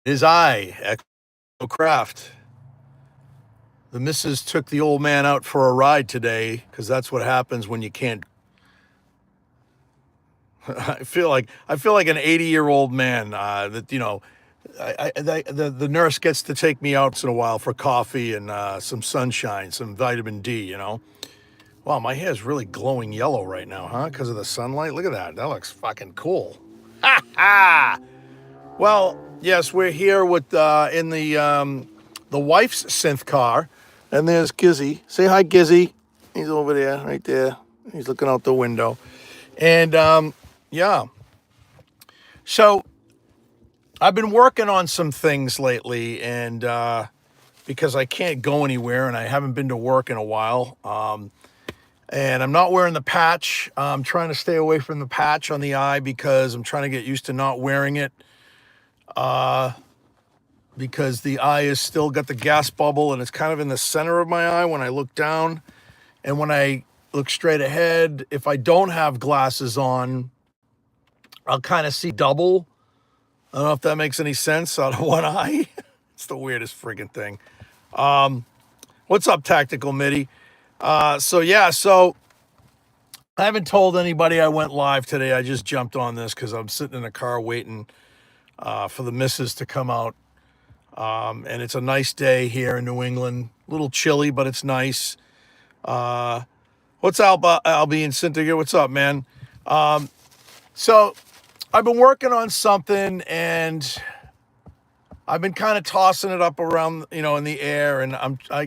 is I, Echo Craft. The missus took the old man out for a ride today because that's what happens when you can't. I feel like an 80-year-old man that the nurse gets to take me out once in a while for coffee and some sunshine, some vitamin D. Wow, my hair is really glowing yellow right now, huh? Because of the sunlight. Look at that. That looks fucking cool. Ha ha! Well, yes, we're here with in the wife's synth car, and there's Gizzy. Say hi, Gizzy. He's over there, right there. He's looking out the window, and yeah. So I've been working on some things lately, and because I can't go anywhere, and I haven't been to work in a while. And I'm not wearing the patch. I'm trying to stay away from the patch on the eye because I'm trying to get used to not wearing it. Because the eye is still got the gas bubble and it's kind of in the center of my eye when I look down. And when I look straight ahead, if I don't have glasses on, I'll kind of see double. I don't know if that makes any sense out of one eye. It's the weirdest friggin' thing. What's up, Tactical MIDI? So I haven't told anybody I went live today. I just jumped on this because I'm sitting in the car waiting for the missus to come out. And it's a nice day here in New England. A little chilly, but it's nice. What's up, Albie and Cynthia? What's up, man? So I've been working on something, and I've been kind of tossing it up around, in the air. And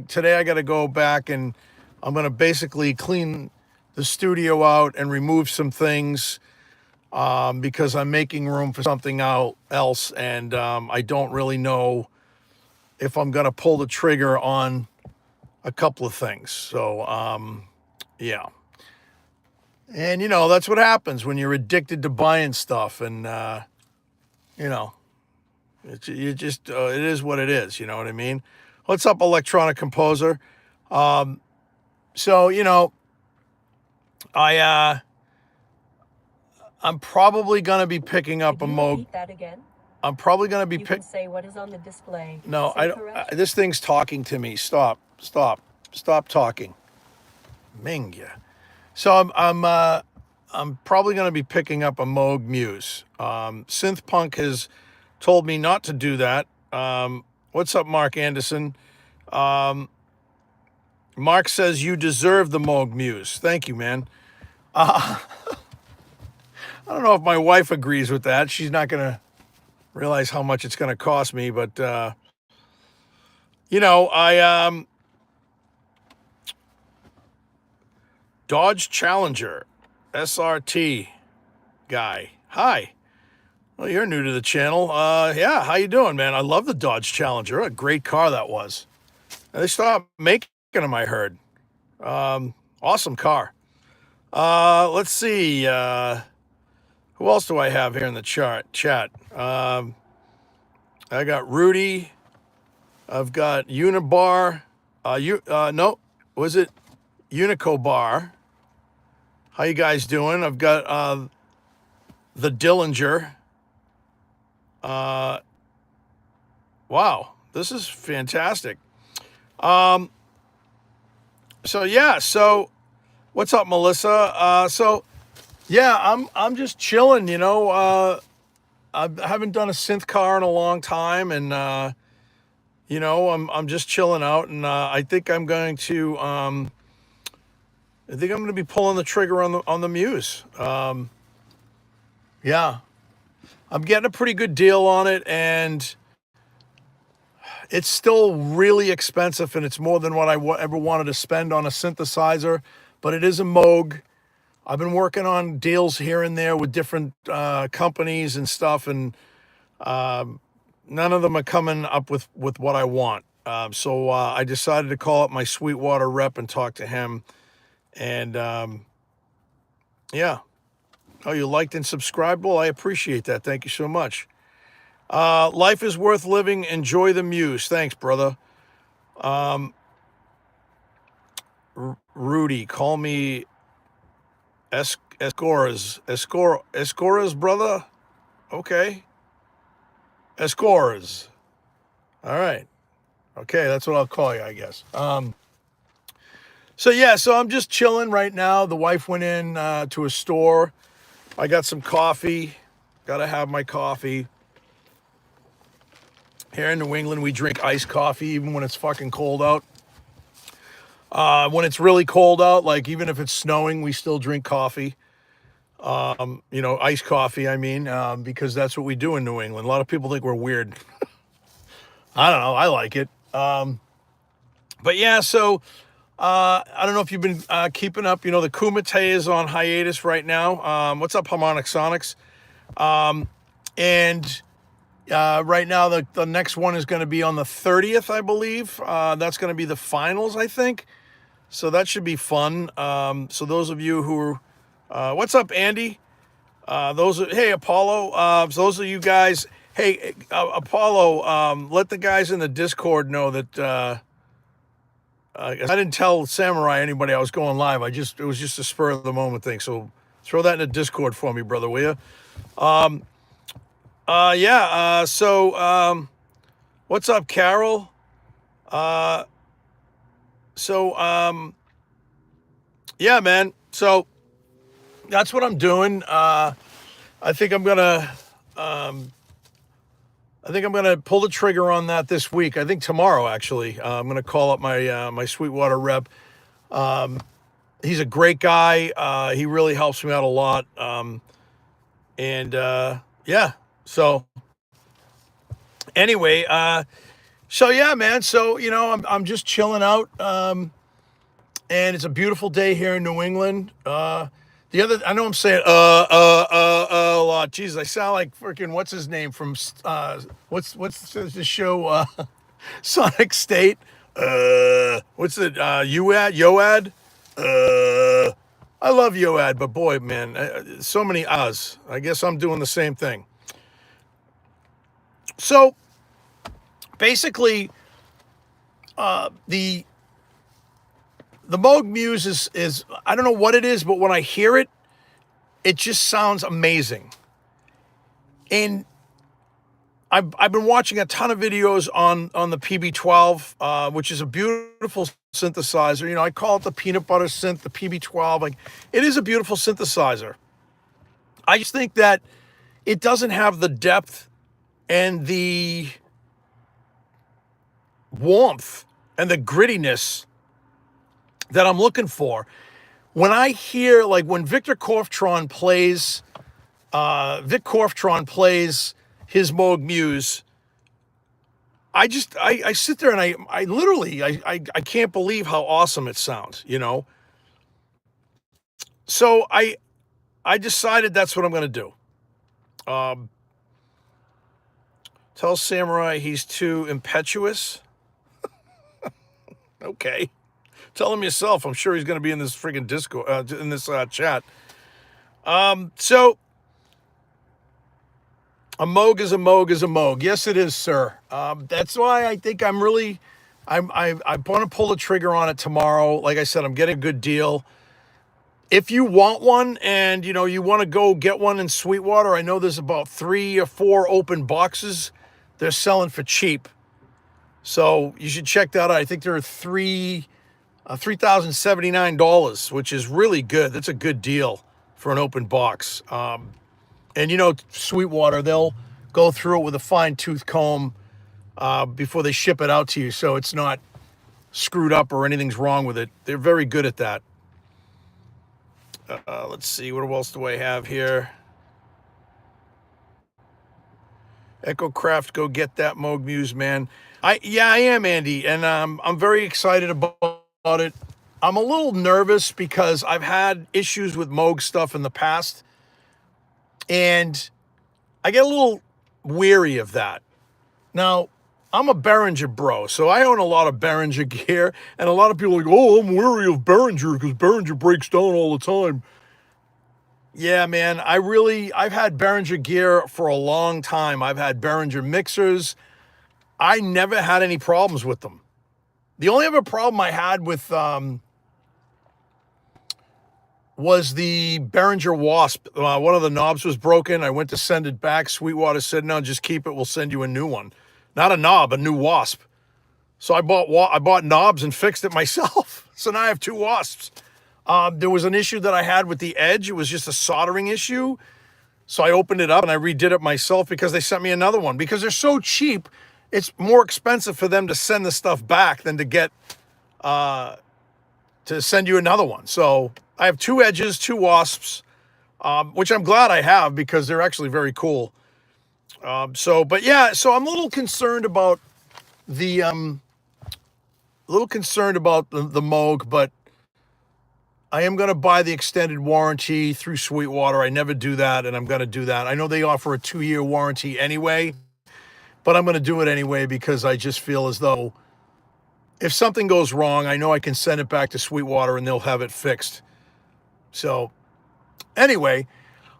today I got to go back and I'm going to basically clean the studio out and remove some things because I'm making room for something else, and I don't really know if I'm going to pull the trigger on a couple of things. So, yeah. And, that's what happens when you're addicted to buying stuff. And, it is what it is. You know what I mean? What's up, Electronic Composer? I'm probably going to be picking up a Moog. Repeat that again? I'm probably going to be You can say what is on the display. No, Say I don't. correction. This thing's talking to me. Stop talking. Mingya. So I'm probably going to be picking up a Moog MUSE. Synth Punk has told me not to do that. What's up, Mark Anderson? Mark says you deserve the Moog MUSE. Thank you, man. I don't know if my wife agrees with that. She's not going to realize how much it's going to cost me, but I Dodge Challenger SRT guy. Hi. Well, you're new to the channel. Yeah, how you doing, man? I love the Dodge Challenger. What a great car that was. They stopped making them, I heard. Awesome car. Let's see. Who else do I have here in the chat? I got Rudy. I've got Unibar. No, was it Unico Bar? How you guys doing? I've got the Dillinger. Wow, this is fantastic. So what's up, Melissa? I'm just chilling, I haven't done a synth car in a long time, and I'm just chilling out, and I think I'm going to be pulling the trigger on the Muse. Yeah. I'm getting a pretty good deal on it, and it's still really expensive, and it's more than what I ever wanted to spend on a synthesizer, but it is a Moog. I've been working on deals here and there with different companies and stuff, and none of them are coming up with what I want. So I decided to call up my Sweetwater rep and talk to him, and yeah. Oh, you liked and subscribed? Well, I appreciate that. Thank you so much. Life is worth living. Enjoy the Muse. Thanks, brother. Rudy, call me Escoras, brother. Okay. Escoras. All right. Okay, that's what I'll call you, I guess. So yeah, so I'm just chilling right now. The wife went in to a store. I got some coffee. Got to have my coffee. Here in New England, we drink iced coffee even when it's fucking cold out. When it's really cold out, like even if it's snowing, we still drink coffee. Iced coffee, I mean, because that's what we do in New England. A lot of people think we're weird. I don't know. I like it. But yeah, so I don't know if you've been keeping up. You know, the Kumite is on hiatus right now. What's up, Harmonic Sonics? And right now, the next one is going to be on the 30th, I believe. That's going to be the finals, I think. So that should be fun. So those of you who are, what's up, Andy? Hey, Apollo. So those of you guys, hey, Apollo, let the guys in the Discord know that I didn't tell Samurai anybody I was going live. It was just a spur of the moment thing. So throw that in the Discord for me, brother, will you? What's up, Carol? Yeah, man. So that's what I'm doing. I think I'm gonna pull the trigger on that this week. I think tomorrow, actually. I'm gonna call up my Sweetwater rep. He's a great guy. He really helps me out a lot. Yeah. So anyway, so yeah, man. So I'm just chilling out. And it's a beautiful day here in New England. I know I'm saying a lot. Jesus, I sound like freaking what's his name from what's the show Sonic State. What's it? Yoad. I love Yoad, but boy, man, so many ahs. I guess I'm doing the same thing. So basically, the Moog MUSE is I don't know what it is, but when I hear it, it just sounds amazing. And I've been watching a ton of videos on the PB12, which is a beautiful synthesizer. You know, I call it the peanut butter synth, the PB12. Like, it is a beautiful synthesizer. I just think that it doesn't have the depth and the warmth and the grittiness that I'm looking for. When I hear, like, when Victor Korftron plays his Moog MUSE, I sit there and I literally can't believe how awesome it sounds, you know? So I decided that's what I'm going to do. Tell Samurai he's too impetuous. Okay. Tell him yourself. I'm sure he's going to be in this friggin' Discord, in this chat. So a Moog is a Moog is a Moog. Yes, it is, sir. That's why I think I want to pull the trigger on it tomorrow. Like I said, I'm getting a good deal. If you want one and, you want to go get one in Sweetwater, I know there's about 3 or 4 open boxes they're selling for cheap. So you should check that out. I think there are $3,079, which is really good. That's a good deal for an open box. And Sweetwater, they'll go through it with a fine-tooth comb before they ship it out to you, so it's not screwed up or anything's wrong with it. They're very good at that. Let's see, what else do I have here? Echo Craft, go get that Moog MUSE, man. I am, Andy, and I'm very excited about it. I'm a little nervous because I've had issues with Moog stuff in the past, and I get a little weary of that. Now, I'm a Behringer bro, so I own a lot of Behringer gear, and a lot of people are like, oh, I'm weary of Behringer because Behringer breaks down all the time. Yeah, man, I've had Behringer gear for a long time. I've had Behringer mixers. I never had any problems with them. The only other problem I had with was the Behringer Wasp. One of the knobs was broken. I went to send it back. Sweetwater said, no, just keep it. We'll send you a new one. not a knob, a new wasp. So I bought knobs and fixed it myself. So now I have two wasps. There was an issue that I had with the edge. It was just a soldering issue. So I opened it up and I redid it myself because they sent me another one. Because they're so cheap, it's more expensive for them to send the stuff back than to get to send you another one. So I have two edges, two wasps, which I'm glad I have because they're actually very cool. But yeah, so I'm a little concerned about the the Moog, but I am going to buy the extended warranty through Sweetwater. I never do that, and I'm going to do that. I know they offer a 2-year warranty anyway, but I'm going to do it anyway because I just feel as though if something goes wrong, I know I can send it back to Sweetwater and they'll have it fixed. So anyway,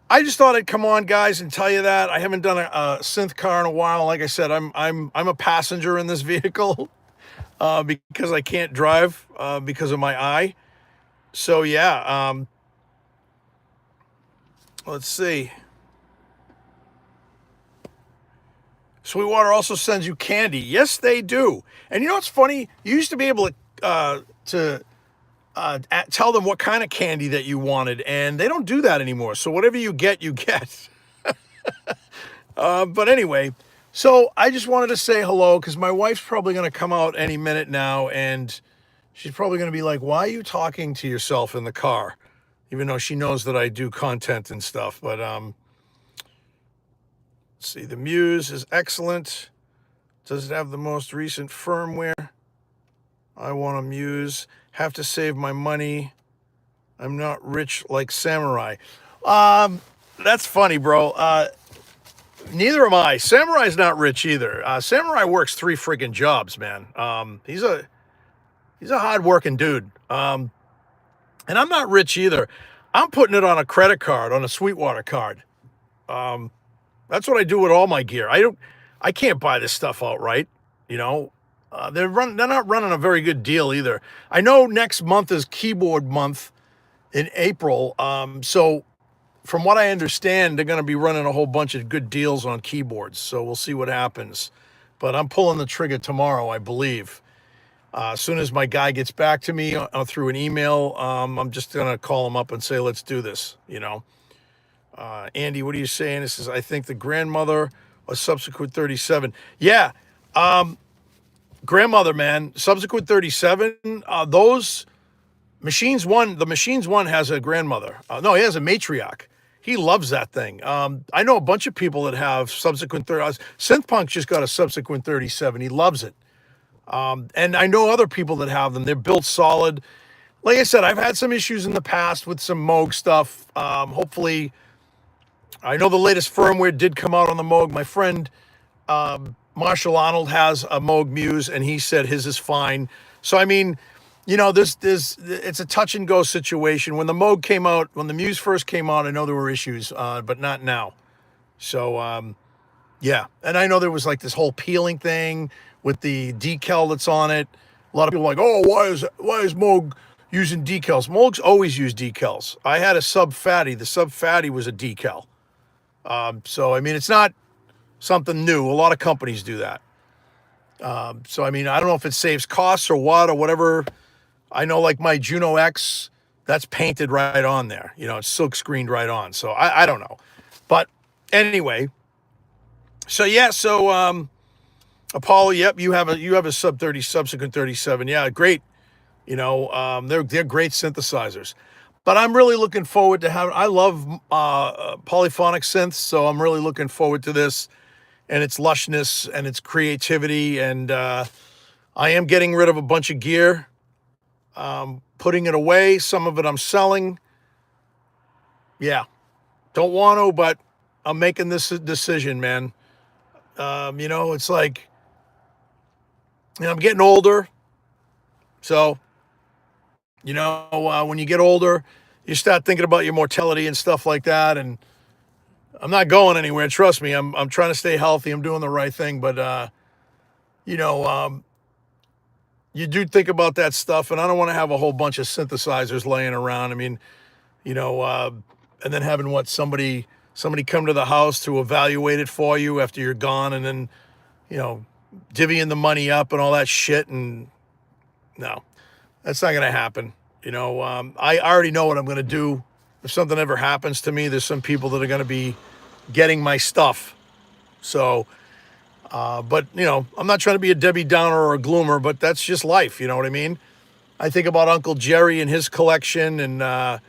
I just thought I'd come on, guys, and tell you that I haven't done a synth car in a while. Like I said, I'm a passenger in this vehicle because I can't drive because of my eye. So yeah, let's see. Sweetwater also sends you candy. Yes, they do. And you know what's funny? You used to be able to tell them what kind of candy that you wanted, and they don't do that anymore. So whatever you get, you get. But anyway, so I just wanted to say hello because my wife's probably going to come out any minute now, and she's probably going to be like, why are you talking to yourself in the car? Even though she knows that I do content and stuff. But let's see, the Muse is excellent. Does it have the most recent firmware? I want a Muse. Have to save my money. I'm not rich like Samurai. That's funny, bro. Neither am I. Samurai's not rich either. Samurai works 3 friggin' jobs, man. He's a hard-working dude. And I'm not rich either. I'm putting it on a credit card, on a Sweetwater card. That's what I do with all my gear. I can't buy this stuff outright, you know. They're not running a very good deal either. I know next month is keyboard month in April. So from what I understand, they're going to be running a whole bunch of good deals on keyboards. So we'll see what happens. But I'm pulling the trigger tomorrow, I believe. As soon as my guy gets back to me through an email, I'm just going to call him up and say, let's do this, you know. Andy, what are you saying? This is, I think, the grandmother or Subsequent 37. Yeah, grandmother, man. Subsequent 37, those Machines One, the Machines One has a grandmother. No, he has a matriarch. He loves that thing. I know a bunch of people that have Subsequent 30. Synthpunk just got a Subsequent 37. He loves it. And I know other people that have them. They're built solid. Like I said, I've had some issues in the past with some Moog stuff. Hopefully, I know the latest firmware did come out on the Moog. My friend Marshall Arnold has a Moog Muse, and he said his is fine. So, I mean, you know, it's a touch and go situation. When the Moog came out, when the Muse first came out, I know there were issues, but not now. So, yeah. And I know there was like this whole peeling thing with the decal that's on it. A lot of people are like, oh, why is Moog using decals? Moog's always used decals. I had a Sub Fatty. The Sub Fatty was a decal. So, I mean, it's not something new. A lot of companies do that. So, I mean, I don't know if it saves costs or what or whatever. I know like my Juno X, that's painted right on there. You know, it's silk screened right on. So I don't know. But anyway, so yeah, so Apollo, yep, you have a Subsequent 37. Yeah, great. You know, they're great synthesizers. But I'm really looking forward to I love polyphonic synths, so I'm really looking forward to this and its lushness and its creativity. And I am getting rid of a bunch of gear, putting it away. Some of it I'm selling. Yeah, don't want to, but I'm making this decision, man. You know, it's like, you know, I'm getting older. So, you know, when you get older, you start thinking about your mortality and stuff like that. And I'm not going anywhere. Trust me. I'm trying to stay healthy. I'm doing the right thing. But, you know, you do think about that stuff. And I don't want to have a whole bunch of synthesizers laying around. I mean, you know, and then having somebody come to the house to evaluate it for you after you're gone. And then, you know, divvying the money up and all that shit. And no, that's not going to happen. I already know what I'm going to do. If something ever happens to me, there's some people that are going to be getting my stuff. So, but I'm not trying to be a Debbie Downer or a gloomer, but that's just life. You know what I mean? I think about Uncle Jerry and his collection, and I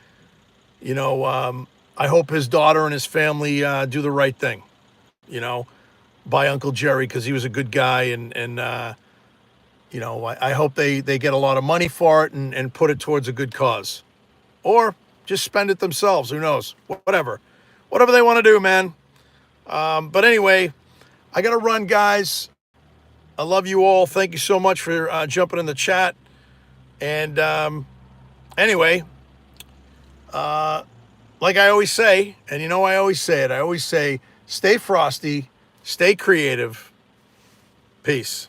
hope his daughter and his family do the right thing. By Uncle Jerry, because he was a good guy, and I hope they get a lot of money for it and put it towards a good cause, or just spend it themselves. Who knows? Whatever they want to do, man. But anyway, I gotta run, guys. I love you all. Thank you so much for jumping in the chat. And anyway, like I always say, and I always say it. I always say, stay frosty, stay creative. Peace.